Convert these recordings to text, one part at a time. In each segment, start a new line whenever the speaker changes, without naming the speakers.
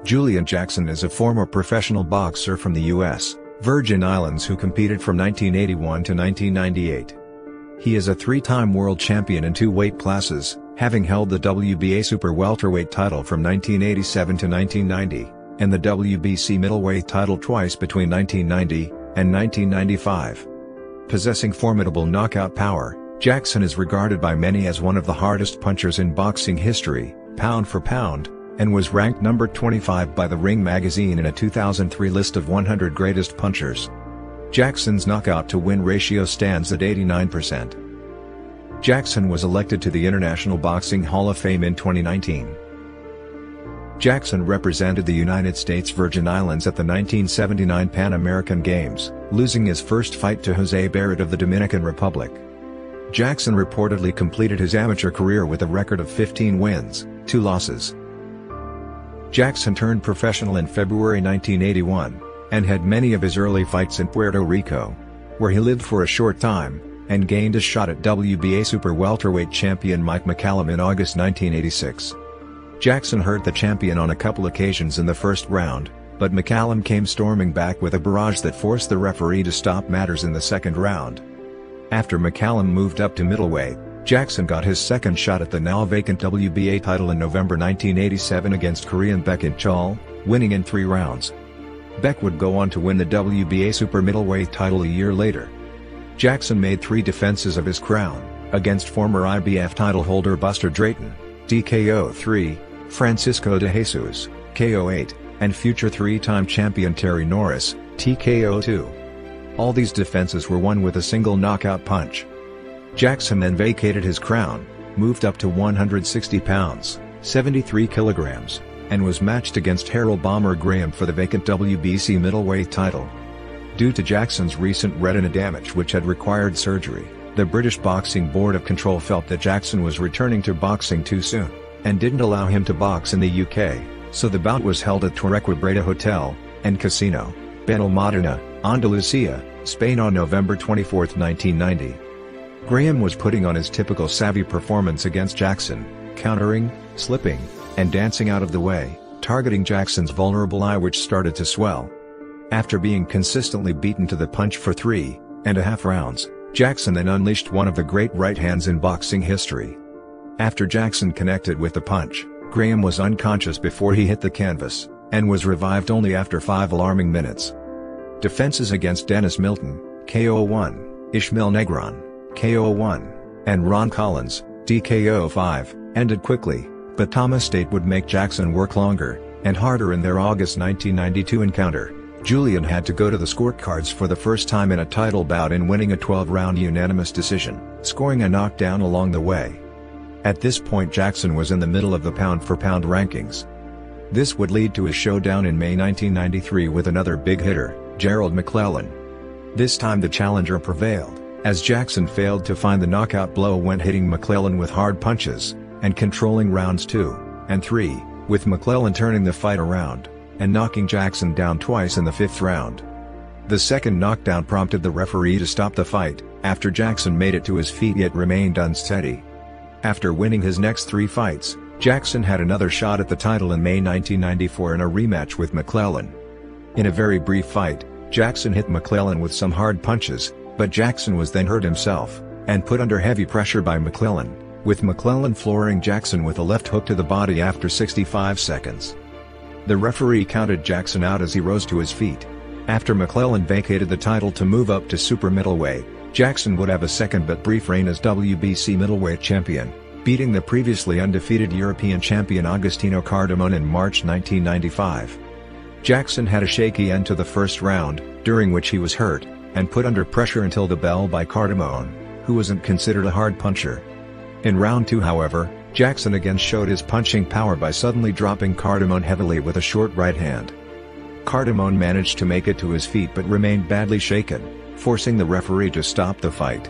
Julian Jackson is a former professional boxer from the U.S. Virgin Islands who competed from 1981 to 1998. He is a three-time world champion in two weight classes, having held the WBA super welterweight title from 1987 to 1990, and the WBC middleweight title twice between 1990 and 1995. Possessing formidable knockout power, Jackson is regarded by many as one of the hardest punchers in boxing history, pound for pound, and was ranked number 25 by the Ring magazine in a 2003 list of 100 greatest punchers. Jackson's knockout-to-win ratio stands at 89%. Jackson was elected to the International Boxing Hall of Fame in 2019. Jackson represented the United States Virgin Islands at the 1979 Pan American Games, losing his first fight to Jose Baret of the Dominican Republic. Jackson reportedly completed his amateur career with a record of 15 wins, 2 losses. Jackson turned professional in February 1981, and had many of his early fights in Puerto Rico, where he lived for a short time, and gained a shot at WBA super welterweight champion Mike McCallum in August 1986. Jackson hurt the champion on a couple occasions in the first round, but McCallum came storming back with a barrage that forced the referee to stop matters in the second round. After McCallum moved up to middleweight, Jackson got his second shot at the now-vacant WBA title in November 1987 against Korean Baek In-chul, winning in 3 rounds. Baek would go on to win the WBA super middleweight title a year later. Jackson made 3 defenses of his crown, against former IBF title holder Buster Drayton, TKO 3, Francisco de Jesus, KO 8, and future 3-time champion Terry Norris, TKO 2. All these defenses were won with a single knockout punch. Jackson then vacated his crown, moved up to 160 pounds, 73 kilograms, and was matched against Harold Bomber Graham for the vacant WBC middleweight title. Due to Jackson's recent retina damage which had required surgery, the British Boxing Board of Control felt that Jackson was returning to boxing too soon, and didn't allow him to box in the UK, so the bout was held at Torrequebrada Hotel and Casino, Benalmádena, Andalusia, Spain on November 24, 1990. Graham was putting on his typical savvy performance against Jackson, countering, slipping, and dancing out of the way, targeting Jackson's vulnerable eye which started to swell. After being consistently beaten to the punch for 3.5 rounds, Jackson then unleashed one of the great right hands in boxing history. After Jackson connected with the punch, Graham was unconscious before he hit the canvas, and was revived only after 5 alarming minutes. Defenses against Dennis Milton, KO 1, Ishmael Negron, KO 1, and Ron Collins, DKO 5, ended quickly, but Thomas State would make Jackson work longer, and harder in their August 1992 encounter. Julian had to go to the scorecards for the first time in a title bout in winning a 12-round unanimous decision, scoring a knockdown along the way. At this point Jackson was in the middle of the pound-for-pound rankings. This would lead to a showdown in May 1993 with another big hitter, Gerald McClellan. This time the challenger prevailed, as Jackson failed to find the knockout blow when hitting McClellan with hard punches, and controlling rounds 2 and 3, with McClellan turning the fight around, and knocking Jackson down twice in the 5th round. The second knockdown prompted the referee to stop the fight, after Jackson made it to his feet yet remained unsteady. After winning his next 3 fights, Jackson had another shot at the title in May 1994 in a rematch with McClellan. In a very brief fight, Jackson hit McClellan with some hard punches, but Jackson was then hurt himself, and put under heavy pressure by McClellan, with McClellan flooring Jackson with a left hook to the body after 65 seconds. The referee counted Jackson out as he rose to his feet. After McClellan vacated the title to move up to super middleweight, Jackson would have a second but brief reign as WBC middleweight champion, beating the previously undefeated European champion Agostinho Cardamone in March 1995. Jackson had a shaky end to the first round, during which he was hurt, and put under pressure until the bell by Cardamone, who wasn't considered a hard puncher. In round 2 however, Jackson again showed his punching power by suddenly dropping Cardamone heavily with a short right hand. Cardamone managed to make it to his feet but remained badly shaken, forcing the referee to stop the fight.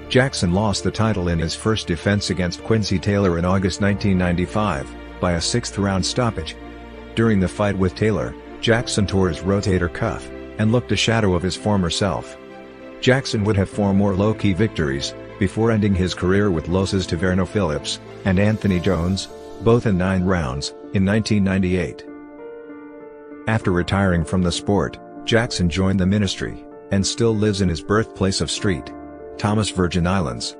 Jackson lost the title in his first defense against Quincy Taylor in August 1995, by a 6th round stoppage. During the fight with Taylor, Jackson tore his rotator cuff, and looked a shadow of his former self. Jackson would have 4 more low-key victories, before ending his career with losses to Verno Phillips and Anthony Jones, both in 9 rounds, in 1998. After retiring from the sport, Jackson joined the ministry, and still lives in his birthplace of St. Thomas, Virgin Islands.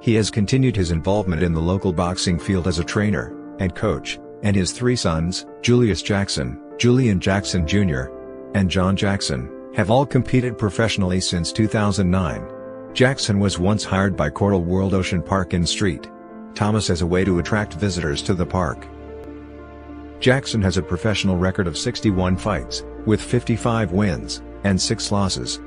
He has continued his involvement in the local boxing field as a trainer and coach, and his three sons, Julius Jackson, Julian Jackson Jr., and John Jackson, have all competed professionally since 2009. Jackson was once hired by Coral World Ocean Park in St. Thomas as a way to attract visitors to the park. Jackson has a professional record of 61 fights, with 55 wins and 6 losses.